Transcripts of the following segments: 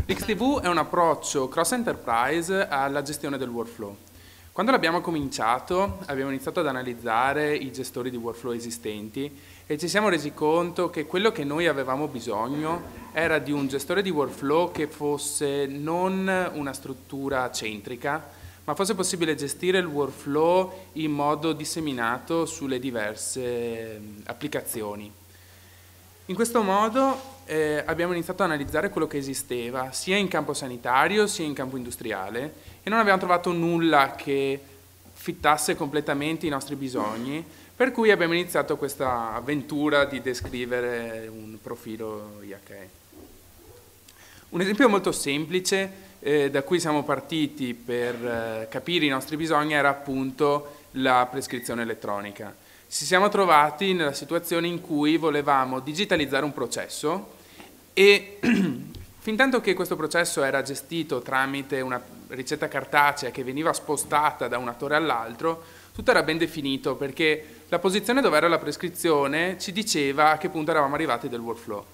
l'XTV è un approccio cross-enterprise alla gestione del workflow. Quando l'abbiamo cominciato, abbiamo iniziato ad analizzare i gestori di workflow esistenti e ci siamo resi conto che quello che noi avevamo bisogno era di un gestore di workflow che fosse non una struttura centrica, ma fosse possibile gestire il workflow in modo disseminato sulle diverse applicazioni. In questo modo abbiamo iniziato ad analizzare quello che esisteva sia in campo sanitario sia in campo industriale e non abbiamo trovato nulla che fittasse completamente i nostri bisogni, per cui abbiamo iniziato questa avventura di descrivere un profilo IHE. Un esempio molto semplice da cui siamo partiti per capire i nostri bisogni era appunto la prescrizione elettronica. Ci siamo trovati nella situazione in cui volevamo digitalizzare un processo e fintanto che questo processo era gestito tramite una ricetta cartacea che veniva spostata da un attore all'altro, tutto era ben definito perché la posizione dove era la prescrizione ci diceva a che punto eravamo arrivati del workflow.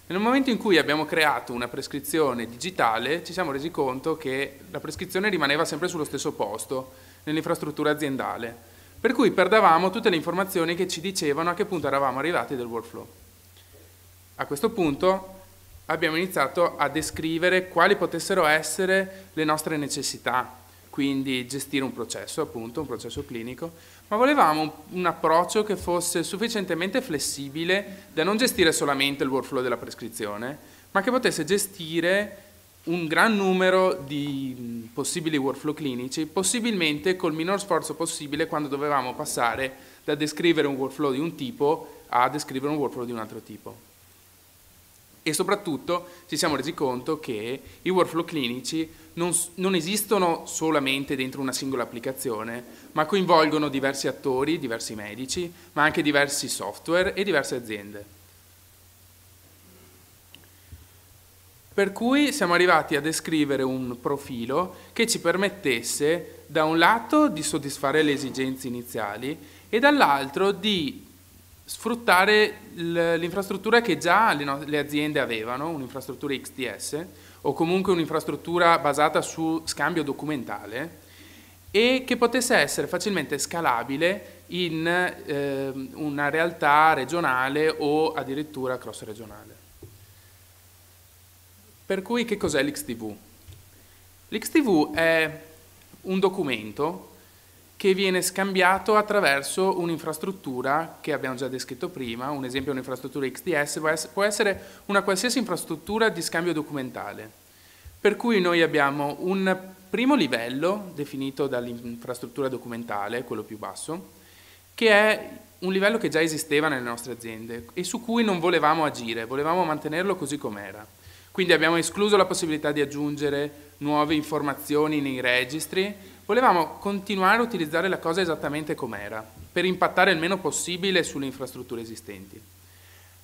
Nel momento in cui abbiamo creato una prescrizione digitale ci siamo resi conto che la prescrizione rimaneva sempre sullo stesso posto nell'infrastruttura aziendale. Per cui perdevamo tutte le informazioni che ci dicevano a che punto eravamo arrivati del workflow. A questo punto abbiamo iniziato a descrivere quali potessero essere le nostre necessità, quindi gestire un processo, appunto, un processo clinico, ma volevamo un approccio che fosse sufficientemente flessibile da non gestire solamente il workflow della prescrizione, ma che potesse gestire un gran numero di possibili workflow clinici, possibilmente col minor sforzo possibile quando dovevamo passare da descrivere un workflow di un tipo a descrivere un workflow di un altro tipo. E soprattutto ci siamo resi conto che i workflow clinici non esistono solamente dentro una singola applicazione, ma coinvolgono diversi attori, diversi medici, ma anche diversi software e diverse aziende. Per cui siamo arrivati a descrivere un profilo che ci permettesse da un lato di soddisfare le esigenze iniziali e dall'altro di sfruttare l'infrastruttura che già le aziende avevano, un'infrastruttura XDS o comunque un'infrastruttura basata su scambio documentale e che potesse essere facilmente scalabile in una realtà regionale o addirittura cross regionale. Per cui che cos'è l'XTV? L'XTV è un documento che viene scambiato attraverso un'infrastruttura che abbiamo già descritto prima, un esempio è un'infrastruttura XDS, può essere una qualsiasi infrastruttura di scambio documentale. Per cui noi abbiamo un primo livello definito dall'infrastruttura documentale, quello più basso, che è un livello che già esisteva nelle nostre aziende e su cui non volevamo agire, volevamo mantenerlo così com'era. Quindi abbiamo escluso la possibilità di aggiungere nuove informazioni nei registri, volevamo continuare a utilizzare la cosa esattamente com'era, per impattare il meno possibile sulle infrastrutture esistenti.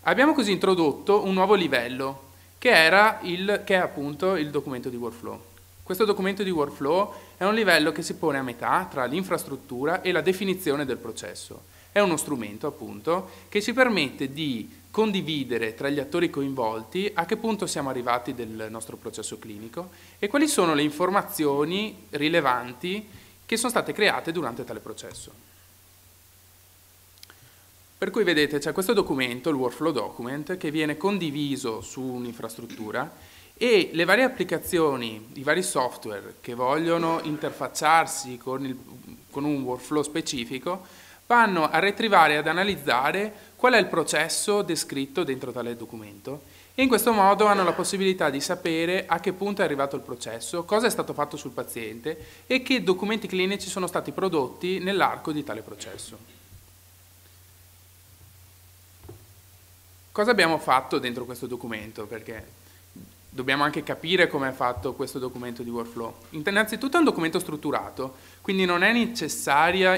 Abbiamo così introdotto un nuovo livello, che è appunto il documento di workflow. Questo documento di workflow è un livello che si pone a metà tra l'infrastruttura e la definizione del processo. È uno strumento, appunto, che ci permette di condividere tra gli attori coinvolti a che punto siamo arrivati del nostro processo clinico e quali sono le informazioni rilevanti che sono state create durante tale processo. Per cui vedete c'è questo documento, il workflow document, che viene condiviso su un'infrastruttura e le varie applicazioni, i vari software che vogliono interfacciarsi con un workflow specifico vanno a retrivare e ad analizzare qual è il processo descritto dentro tale documento e in questo modo hanno la possibilità di sapere a che punto è arrivato il processo, cosa è stato fatto sul paziente e che documenti clinici sono stati prodotti nell'arco di tale processo. Cosa abbiamo fatto dentro questo documento? Perché dobbiamo anche capire come è fatto questo documento di workflow. Innanzitutto è un documento strutturato, quindi non è necessario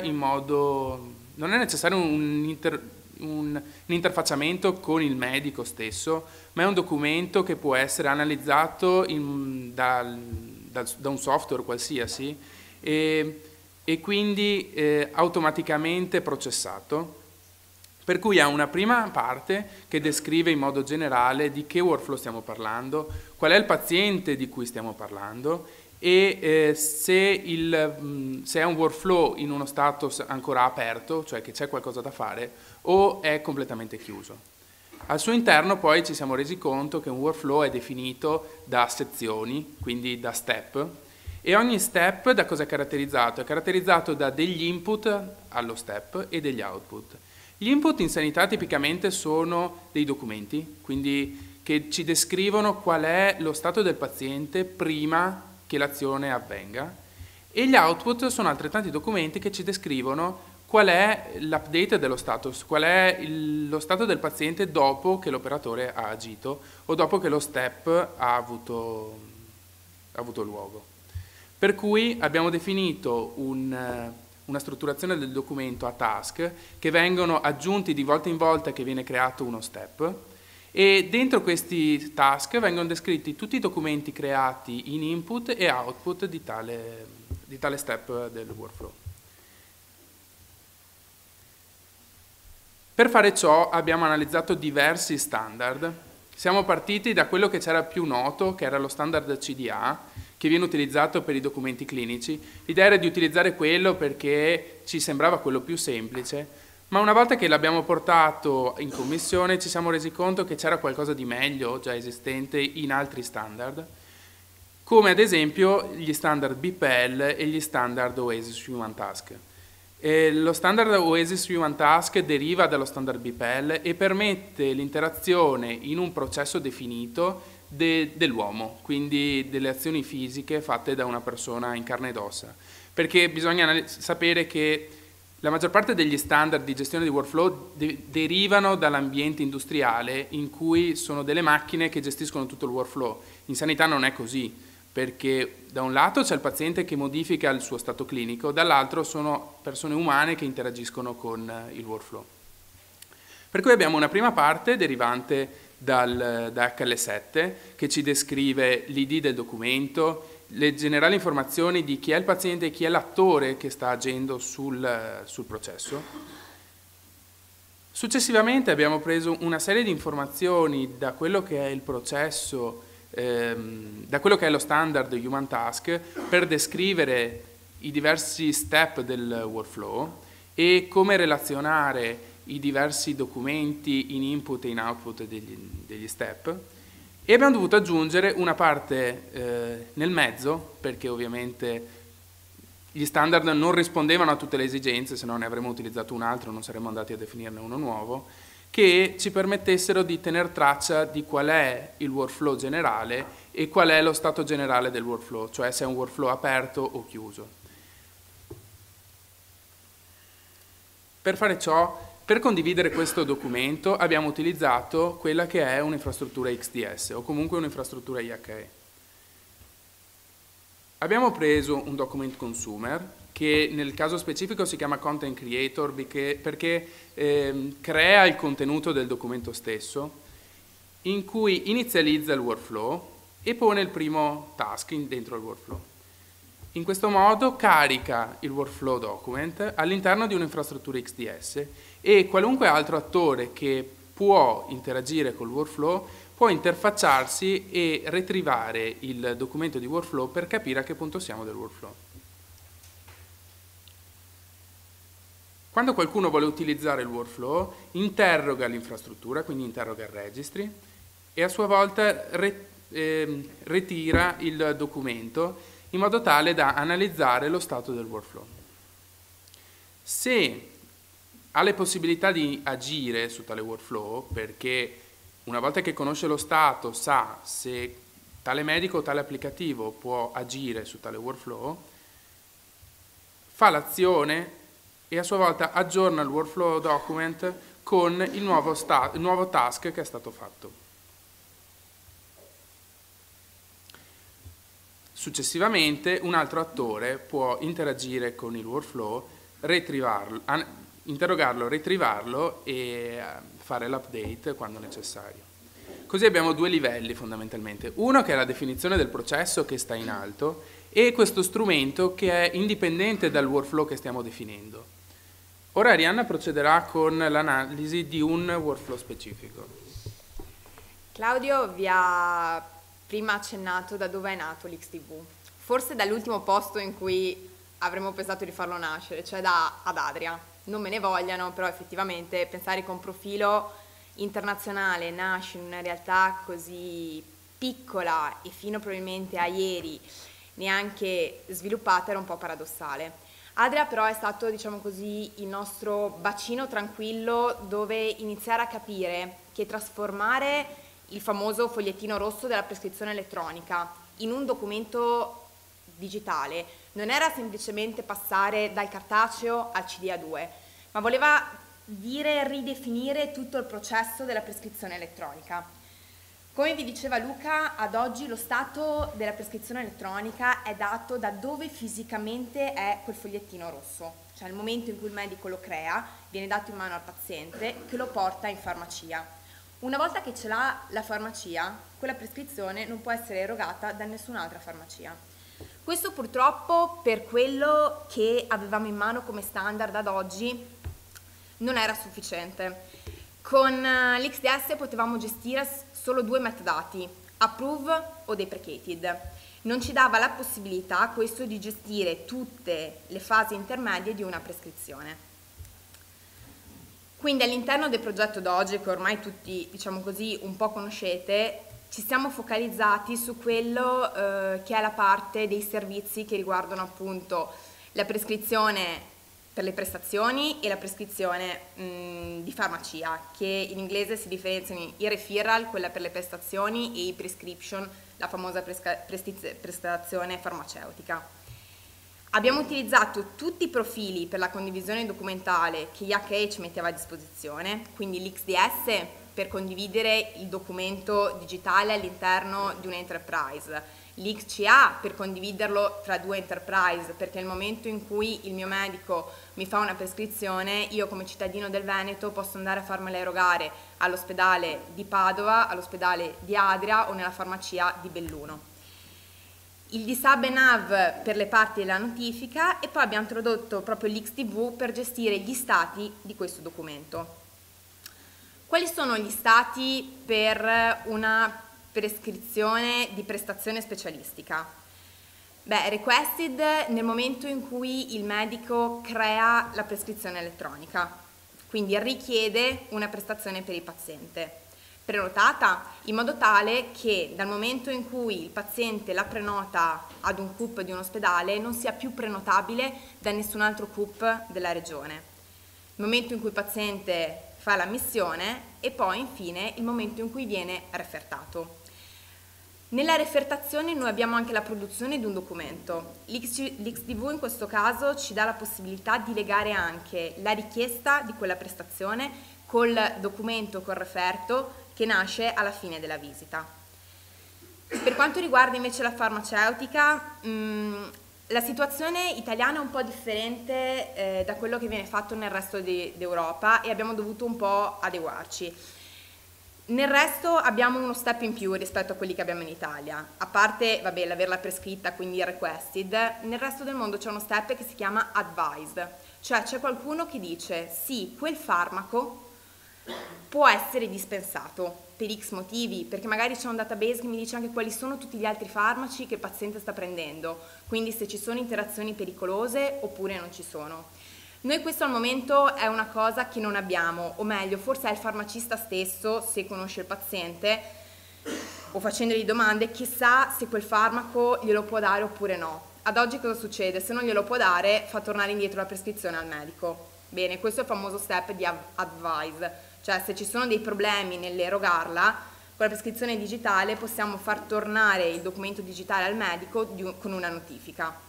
un interfacciamento con il medico stesso, ma è un documento che può essere analizzato da un software qualsiasi e quindi automaticamente processato, per cui ha una prima parte che descrive in modo generale di che workflow stiamo parlando, qual è il paziente di cui stiamo parlando e se è un workflow in uno status ancora aperto, cioè che c'è qualcosa da fare, o è completamente chiuso. Al suo interno poi ci siamo resi conto che un workflow è definito da sezioni, quindi da step, e ogni step da cosa è caratterizzato? È caratterizzato da degli input allo step e degli output. Gli input in sanità tipicamente sono dei documenti, quindi che ci descrivono qual è lo stato del paziente prima che l'azione avvenga, e gli output sono altrettanti documenti che ci descrivono qual è l'update dello status, qual è lo stato del paziente dopo che l'operatore ha agito o dopo che lo step ha avuto luogo. Per cui abbiamo definito una strutturazione del documento a task che vengono aggiunti di volta in volta che viene creato uno step, e dentro questi task vengono descritti tutti i documenti creati in input e output di tale step del workflow. Per fare ciò abbiamo analizzato diversi standard. Siamo partiti da quello che c'era più noto, che era lo standard CDA, che viene utilizzato per i documenti clinici. L'idea era di utilizzare quello perché ci sembrava quello più semplice, ma una volta che l'abbiamo portato in commissione ci siamo resi conto che c'era qualcosa di meglio già esistente in altri standard, come ad esempio gli standard BPEL e gli standard Oasis Human Task. Lo standard Oasis Human Task deriva dallo standard BPEL e permette l'interazione in un processo definito dell'uomo, quindi delle azioni fisiche fatte da una persona in carne ed ossa, perché bisogna sapere che la maggior parte degli standard di gestione di workflow derivano dall'ambiente industriale in cui sono delle macchine che gestiscono tutto il workflow. In sanità non è così, perché da un lato c'è il paziente che modifica il suo stato clinico, dall'altro sono persone umane che interagiscono con il workflow. Per cui abbiamo una prima parte derivante da HL7 che ci descrive l'ID del documento, le generali informazioni di chi è il paziente e chi è l'attore che sta agendo sul processo. Successivamente abbiamo preso una serie di informazioni da quello che è il processo, da quello che è lo standard Human Task, per descrivere i diversi step del workflow e come relazionare i diversi documenti in input e in output degli step, e abbiamo dovuto aggiungere una parte nel mezzo, perché ovviamente gli standard non rispondevano a tutte le esigenze, se no ne avremmo utilizzato un altro, non saremmo andati a definirne uno nuovo, che ci permettessero di tener traccia di qual è il workflow generale e qual è lo stato generale del workflow, cioè se è un workflow aperto o chiuso. Per fare ciò, per condividere questo documento abbiamo utilizzato quella che è un'infrastruttura XDS o comunque un'infrastruttura IHE. Abbiamo preso un document consumer che nel caso specifico si chiama content creator perché crea il contenuto del documento stesso, in cui inizializza il workflow e pone il primo task dentro il workflow. In questo modo carica il workflow document all'interno di un'infrastruttura XDS e qualunque altro attore che può interagire col workflow può interfacciarsi e retrievare il documento di workflow per capire a che punto siamo del workflow. Quando qualcuno vuole utilizzare il workflow, interroga l'infrastruttura, quindi interroga il registry, e a sua volta ritira il documento in modo tale da analizzare lo stato del workflow. Se ha le possibilità di agire su tale workflow, perché una volta che conosce lo stato sa se tale medico o tale applicativo può agire su tale workflow, fa l'azione e a sua volta aggiorna il workflow document con il nuovo task che è stato fatto. Successivamente un altro attore può interagire con il workflow, interrogarlo, retrievarlo e fare l'update quando necessario. Così abbiamo due livelli fondamentalmente, uno che è la definizione del processo che sta in alto e questo strumento che è indipendente dal workflow che stiamo definendo. Ora Arianna procederà con l'analisi di un workflow specifico. Claudio vi ha prima accennato da dove è nato l'XTV, forse dall'ultimo posto in cui avremmo pensato di farlo nascere, cioè da ad Adria. Non me ne vogliano, però effettivamente pensare che un profilo internazionale nasce in una realtà così piccola e fino probabilmente a ieri neanche sviluppata era un po' paradossale. Adria però è stato, diciamo così, il nostro bacino tranquillo dove iniziare a capire che trasformare il famoso fogliettino rosso della prescrizione elettronica in un documento digitale non era semplicemente passare dal cartaceo al CD-A2, ma voleva dire ridefinire tutto il processo della prescrizione elettronica. Come vi diceva Luca, ad oggi lo stato della prescrizione elettronica è dato da dove fisicamente è quel fogliettino rosso, cioè il momento in cui il medico lo crea, viene dato in mano al paziente che lo porta in farmacia. Una volta che ce l'ha la farmacia, quella prescrizione non può essere erogata da nessun'altra farmacia. Questo purtroppo per quello che avevamo in mano come standard ad oggi non era sufficiente. Con l'XDS potevamo gestire solo 2 metadati, approve o deprecated. Non ci dava la possibilità questo di gestire tutte le fasi intermedie di una prescrizione. Quindi all'interno del progetto Doge, che ormai tutti, diciamo così, un po' conoscete, ci siamo focalizzati su quello che è la parte dei servizi che riguardano appunto la prescrizione per le prestazioni e la prescrizione di farmacia, che in inglese si differenziano in i referral, quella per le prestazioni, e i prescription, la famosa prestazione farmaceutica. Abbiamo utilizzato tutti i profili per la condivisione documentale che IHH metteva a disposizione, quindi l'XDS per condividere il documento digitale all'interno di un'enterprise, l'XCA per condividerlo tra 2 enterprise, perché nel momento in cui il mio medico mi fa una prescrizione, io come cittadino del Veneto posso andare a farmela erogare all'ospedale di Padova, all'ospedale di Adria o nella farmacia di Belluno. Il DSAB e NAV per le parti della notifica e poi abbiamo introdotto proprio l'XTV per gestire gli stati di questo documento. Quali sono gli stati per una prescrizione di prestazione specialistica? Beh, requested nel momento in cui il medico crea la prescrizione elettronica, quindi richiede una prestazione per il paziente. Prenotata in modo tale che dal momento in cui il paziente la prenota ad un CUP di un ospedale non sia più prenotabile da nessun altro CUP della regione. Il momento in cui il paziente fa l'ammissione e poi infine il momento in cui viene refertato. Nella refertazione noi abbiamo anche la produzione di un documento. L'XTV in questo caso ci dà la possibilità di legare anche la richiesta di quella prestazione col documento, col referto che nasce alla fine della visita. Per quanto riguarda invece la farmaceutica, la situazione italiana è un po' differente da quello che viene fatto nel resto d'Europa e abbiamo dovuto un po' adeguarci. Nel resto abbiamo uno step in più rispetto a quelli che abbiamo in Italia, a parte l'averla prescritta, quindi requested, nel resto del mondo c'è uno step che si chiama advised, cioè c'è qualcuno che dice sì, quel farmaco può essere dispensato per X motivi, perché magari c'è un database che mi dice anche quali sono tutti gli altri farmaci che il paziente sta prendendo, quindi se ci sono interazioni pericolose oppure non ci sono. Noi questo al momento è una cosa che non abbiamo, o meglio, forse è il farmacista stesso, se conosce il paziente o facendogli domande, che sa se quel farmaco glielo può dare oppure no. Ad oggi cosa succede? Se non glielo può dare, fa tornare indietro la prescrizione al medico. Bene, questo è il famoso step di advise, cioè se ci sono dei problemi nell'erogarla, con la prescrizione digitale possiamo far tornare il documento digitale al medico con una notifica.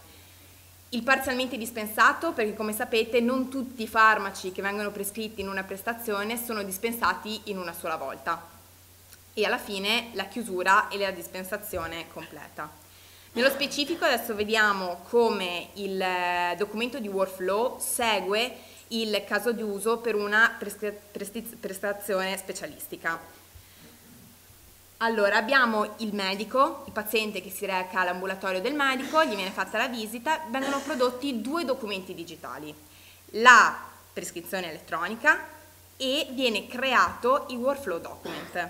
Il parzialmente dispensato, perché come sapete non tutti i farmaci che vengono prescritti in una prestazione sono dispensati in una sola volta. E alla fine la chiusura e la dispensazione completa. Nello specifico adesso vediamo come il documento di workflow segue il caso di uso per una prestazione specialistica. Allora, abbiamo il medico, il paziente che si reca all'ambulatorio del medico, gli viene fatta la visita, vengono prodotti 2 documenti digitali, la prescrizione elettronica e viene creato il workflow document.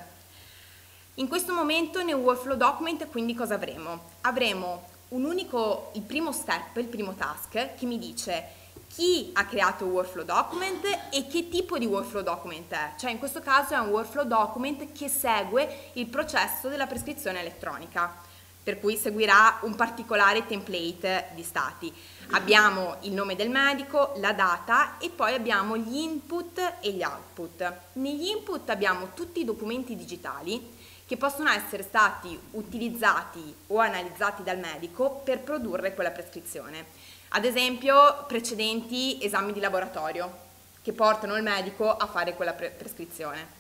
In questo momento nel workflow document quindi cosa avremo? Avremo il primo step, il primo task che mi dice chi ha creato il workflow document e che tipo di workflow document è. Cioè in questo caso è un workflow document che segue il processo della prescrizione elettronica, per cui seguirà un particolare template di stati. Abbiamo il nome del medico, la data e poi abbiamo gli input e gli output. Negli input abbiamo tutti i documenti digitali che possono essere stati utilizzati o analizzati dal medico per produrre quella prescrizione. Ad esempio, precedenti esami di laboratorio che portano il medico a fare quella prescrizione.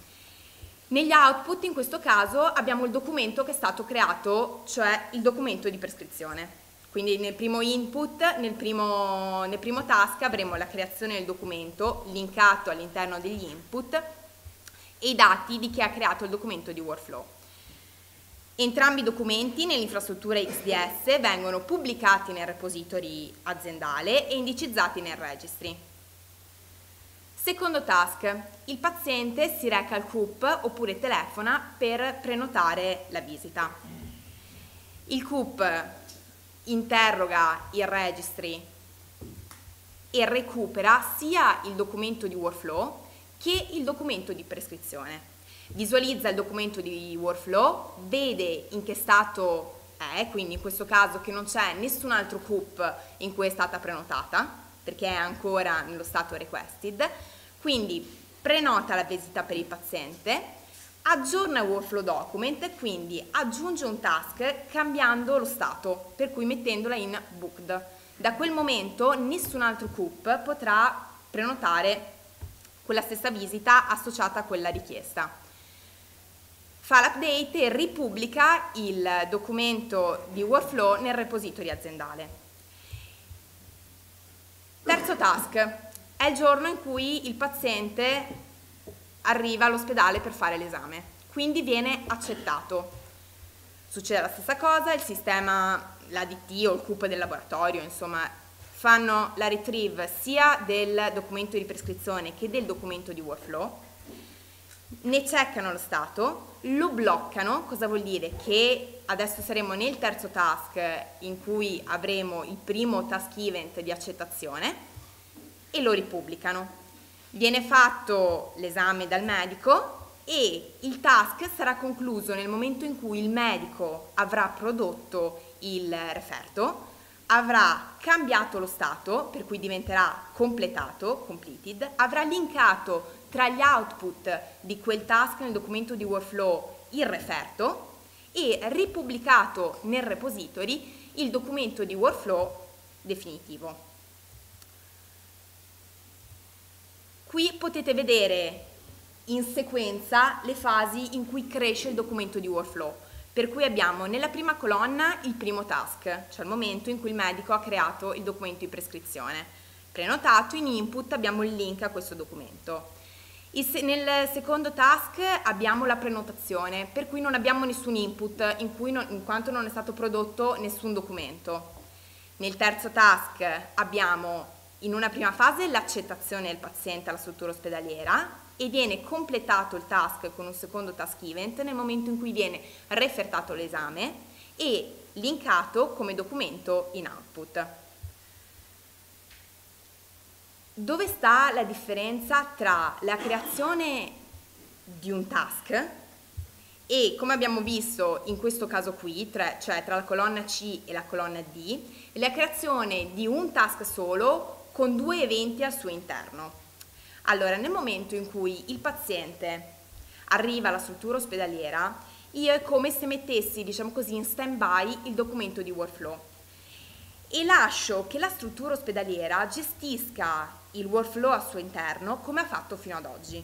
Negli output, in questo caso, abbiamo il documento che è stato creato, cioè il documento di prescrizione. Quindi nel primo input, nel primo task, avremo la creazione del documento linkato all'interno degli input e i dati di chi ha creato il documento di workflow. Entrambi i documenti nell'infrastruttura XDS vengono pubblicati nel repository aziendale e indicizzati nel registry. Secondo task, il paziente si reca al CUP oppure telefona per prenotare la visita. Il CUP interroga il registry e recupera sia il documento di workflow che il documento di prescrizione. Visualizza il documento di workflow, vede in che stato è, quindi in questo caso che non c'è nessun altro CUP in cui è stata prenotata, perché è ancora nello stato requested, quindi prenota la visita per il paziente, aggiorna il workflow document, quindi aggiunge un task cambiando lo stato, per cui mettendola in booked. Da quel momento nessun altro CUP potrà prenotare quella stessa visita associata a quella richiesta. Fa l'update e ripubblica il documento di workflow nel repository aziendale. Terzo task, è il giorno in cui il paziente arriva all'ospedale per fare l'esame, quindi viene accettato. Succede la stessa cosa, il sistema, l'ADT o il CUP del laboratorio, insomma, fanno la retrieve sia del documento di prescrizione che del documento di workflow, ne checkano lo stato, lo bloccano, cosa vuol dire? Che adesso saremo nel terzo task in cui avremo il primo task event di accettazione e lo ripubblicano. Viene fatto l'esame dal medico e il task sarà concluso nel momento in cui il medico avrà prodotto il referto, avrà cambiato lo stato, per cui diventerà completato, completed, avrà linkato tra gli output di quel task nel documento di workflow il referto e ripubblicato nel repository il documento di workflow definitivo. Qui potete vedere in sequenza le fasi in cui cresce il documento di workflow, per cui abbiamo nella prima colonna il primo task, cioè il momento in cui il medico ha creato il documento di prescrizione. Prenotato, in input abbiamo il link a questo documento. Nel secondo task abbiamo la prenotazione, per cui non abbiamo nessun input in quanto non è stato prodotto nessun documento. Nel terzo task abbiamo in una prima fase l'accettazione del paziente alla struttura ospedaliera e viene completato il task con un secondo task event nel momento in cui viene refertato l'esame e linkato come documento in output. Dove sta la differenza tra la creazione di un task e, come abbiamo visto in questo caso qui, cioè tra la colonna C e la colonna D, la creazione di un task solo con 2 eventi al suo interno? Allora, nel momento in cui il paziente arriva alla struttura ospedaliera, io è come se mettessi, diciamo così, in stand-by il documento di workflow e lascio che la struttura ospedaliera gestisca il workflow al suo interno come ha fatto fino ad oggi.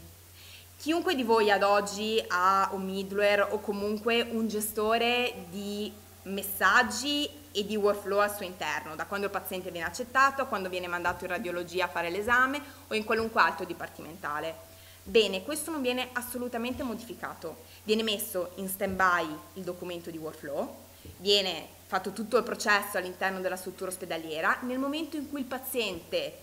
Chiunque di voi ad oggi ha un middleware o comunque un gestore di messaggi e di workflow al suo interno, da quando il paziente viene accettato a quando viene mandato in radiologia a fare l'esame o in qualunque altro dipartimentale. Bene, questo non viene assolutamente modificato, viene messo in stand-by il documento di workflow, viene fatto tutto il processo all'interno della struttura ospedaliera. Nel momento in cui il paziente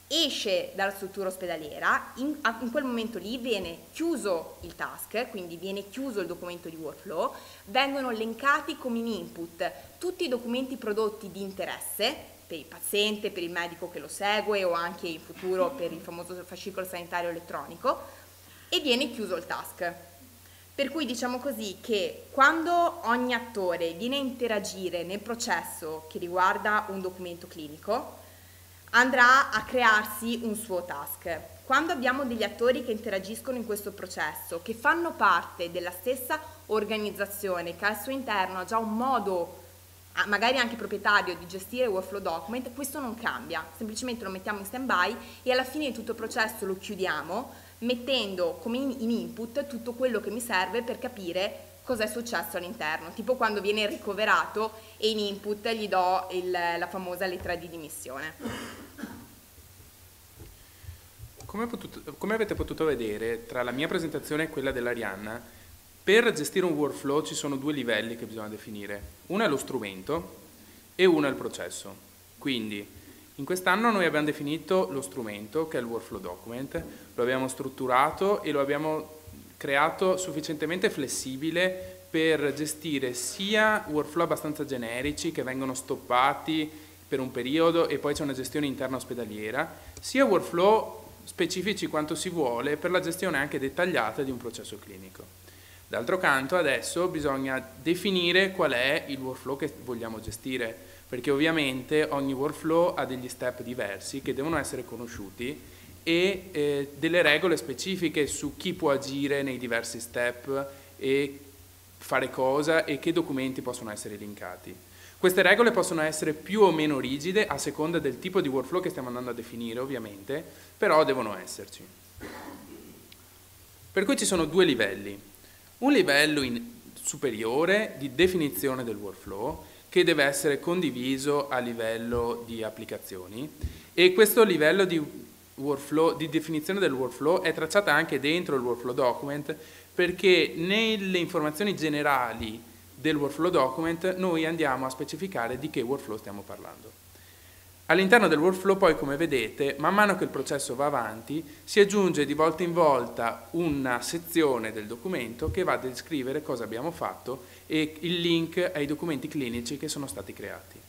esce dalla struttura ospedaliera, in quel momento lì viene chiuso il task, quindi viene chiuso il documento di workflow, vengono elencati come in input tutti i documenti prodotti di interesse per il paziente, per il medico che lo segue o anche in futuro per il famoso fascicolo sanitario elettronico, e viene chiuso il task. Per cui diciamo così che quando ogni attore viene a interagire nel processo che riguarda un documento clinico, andrà a crearsi un suo task. Quando abbiamo degli attori che interagiscono in questo processo, che fanno parte della stessa organizzazione, che al suo interno ha già un modo magari anche proprietario di gestire il workflow document, questo non cambia, semplicemente lo mettiamo in stand by e alla fine di tutto il processo lo chiudiamo mettendo come in input tutto quello che mi serve per capire cosa è successo all'interno, tipo quando viene ricoverato e in input gli do la famosa lettera di dimissione. Come avete potuto vedere, tra la mia presentazione e quella dell'Arianna, per gestire un workflow ci sono due livelli che bisogna definire. Uno è lo strumento e uno è il processo. Quindi, in quest'anno noi abbiamo definito lo strumento, che è il workflow document, lo abbiamo strutturato e lo abbiamo creato sufficientemente flessibile per gestire sia workflow abbastanza generici che vengono stoppati per un periodo e poi c'è una gestione interna ospedaliera, sia workflow specifici quanto si vuole per la gestione anche dettagliata di un processo clinico. D'altro canto adesso bisogna definire qual è il workflow che vogliamo gestire, perché ovviamente ogni workflow ha degli step diversi che devono essere conosciuti e delle regole specifiche su chi può agire nei diversi step e fare cosa e che documenti possono essere linkati. Queste regole possono essere più o meno rigide a seconda del tipo di workflow che stiamo andando a definire ovviamente, però devono esserci. Per cui ci sono due livelli. Un livello superiore di definizione del workflow che deve essere condiviso a livello di applicazioni e questo livello di definizione del workflow è tracciata anche dentro il workflow document perché nelle informazioni generali del workflow document noi andiamo a specificare di che workflow stiamo parlando. All'interno del workflow poi, come vedete, man mano che il processo va avanti, si aggiunge di volta in volta una sezione del documento che va a descrivere cosa abbiamo fatto e il link ai documenti clinici che sono stati creati.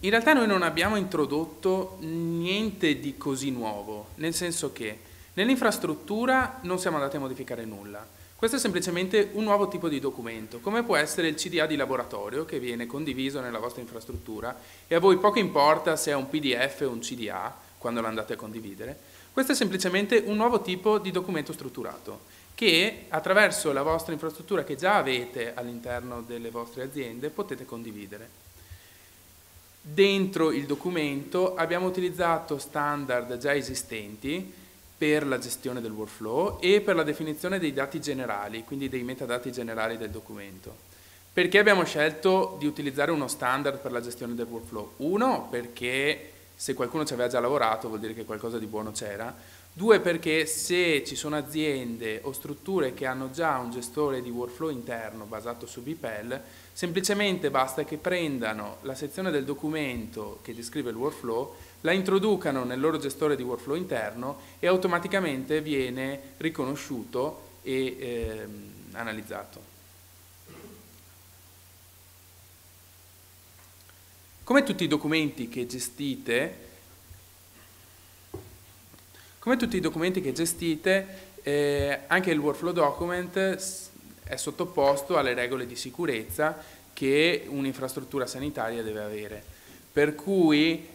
In realtà noi non abbiamo introdotto niente di così nuovo, nel senso che nell'infrastruttura non siamo andati a modificare nulla. Questo è semplicemente un nuovo tipo di documento, come può essere il CDA di laboratorio che viene condiviso nella vostra infrastruttura e a voi poco importa se è un PDF o un CDA quando lo andate a condividere. Questo è semplicemente un nuovo tipo di documento strutturato che attraverso la vostra infrastruttura che già avete all'interno delle vostre aziende potete condividere. Dentro il documento abbiamo utilizzato standard già esistenti per la gestione del workflow e per la definizione dei dati generali, quindi dei metadati generali del documento. Perché abbiamo scelto di utilizzare uno standard per la gestione del workflow? Uno, perché se qualcuno ci aveva già lavorato vuol dire che qualcosa di buono c'era. Due, perché se ci sono aziende o strutture che hanno già un gestore di workflow interno basato su BPEL, semplicemente basta che prendano la sezione del documento che descrive il workflow, la introducano nel loro gestore di workflow interno e automaticamente viene riconosciuto e analizzato. Come tutti i documenti che gestite, anche il workflow document è sottoposto alle regole di sicurezza che un'infrastruttura sanitaria deve avere. Per cui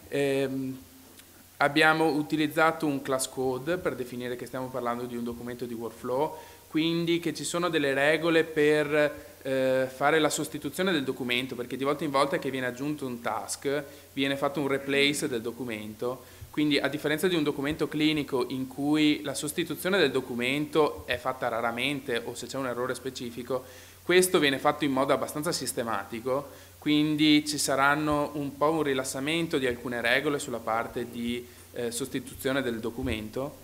abbiamo utilizzato un class code per definire che stiamo parlando di un documento di workflow, quindi che ci sono delle regole per fare la sostituzione del documento, perché di volta in volta che viene aggiunto un task viene fatto un replace del documento. Quindi a differenza di un documento clinico in cui la sostituzione del documento è fatta raramente o se c'è un errore specifico, Questo viene fatto in modo abbastanza sistematico, quindi ci saranno un po' un rilassamento di alcune regole sulla parte di sostituzione del documento,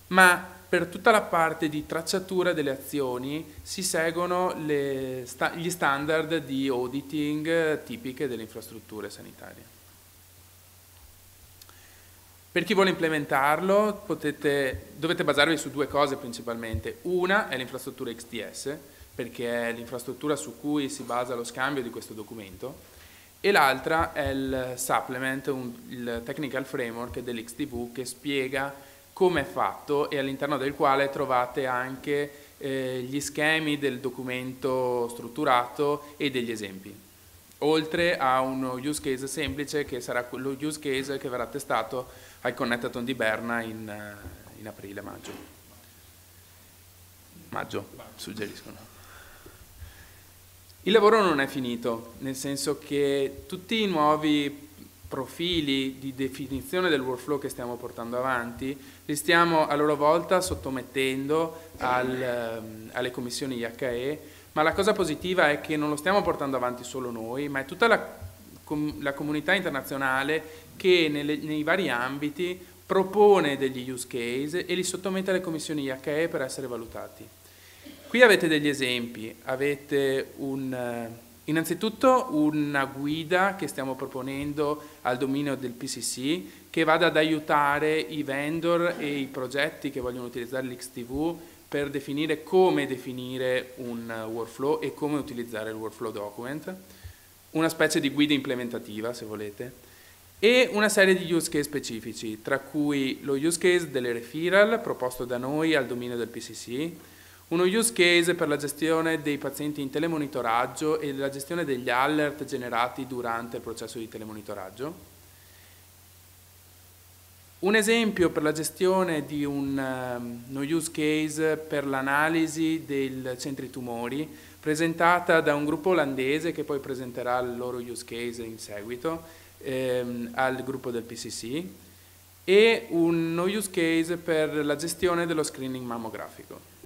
ma per tutta la parte di tracciatura delle azioni si seguono gli standard di auditing tipiche delle infrastrutture sanitarie. Per chi vuole implementarlo dovete basarvi su due cose principalmente. Una è l'infrastruttura XDS, perché è l'infrastruttura su cui si basa lo scambio di questo documento, e l'altra è il supplement, il technical framework dell'XDV, che spiega come è fatto e all'interno del quale trovate anche gli schemi del documento strutturato e degli esempi, oltre a uno use case semplice che sarà quello use case che verrà testato al Connectathon di Berna in maggio, suggeriscono. Il lavoro non è finito, nel senso che tutti i nuovi profili di definizione del workflow che stiamo portando avanti li stiamo a loro volta sottomettendo alle commissioni IHE, ma la cosa positiva è che non lo stiamo portando avanti solo noi, ma è tutta la comunità internazionale che nei vari ambiti propone degli use case e li sottomette alle commissioni IHE per essere valutati. Qui avete degli esempi, avete innanzitutto una guida che stiamo proponendo al dominio del PCC che vada ad aiutare i vendor e i progetti che vogliono utilizzare l'XTV per definire come definire un workflow e come utilizzare il workflow document, una specie di guida implementativa se volete, e una serie di use case specifici, tra cui lo use case delle referral proposto da noi al dominio del PCC, uno use case per la gestione dei pazienti in telemonitoraggio e la gestione degli alert generati durante il processo di telemonitoraggio. Un esempio per la gestione di uno use case per l'analisi dei centri tumori, presentata da un gruppo olandese che poi presenterà il loro use case in seguito al gruppo del PCC, e uno use case per la gestione dello screening mammografico.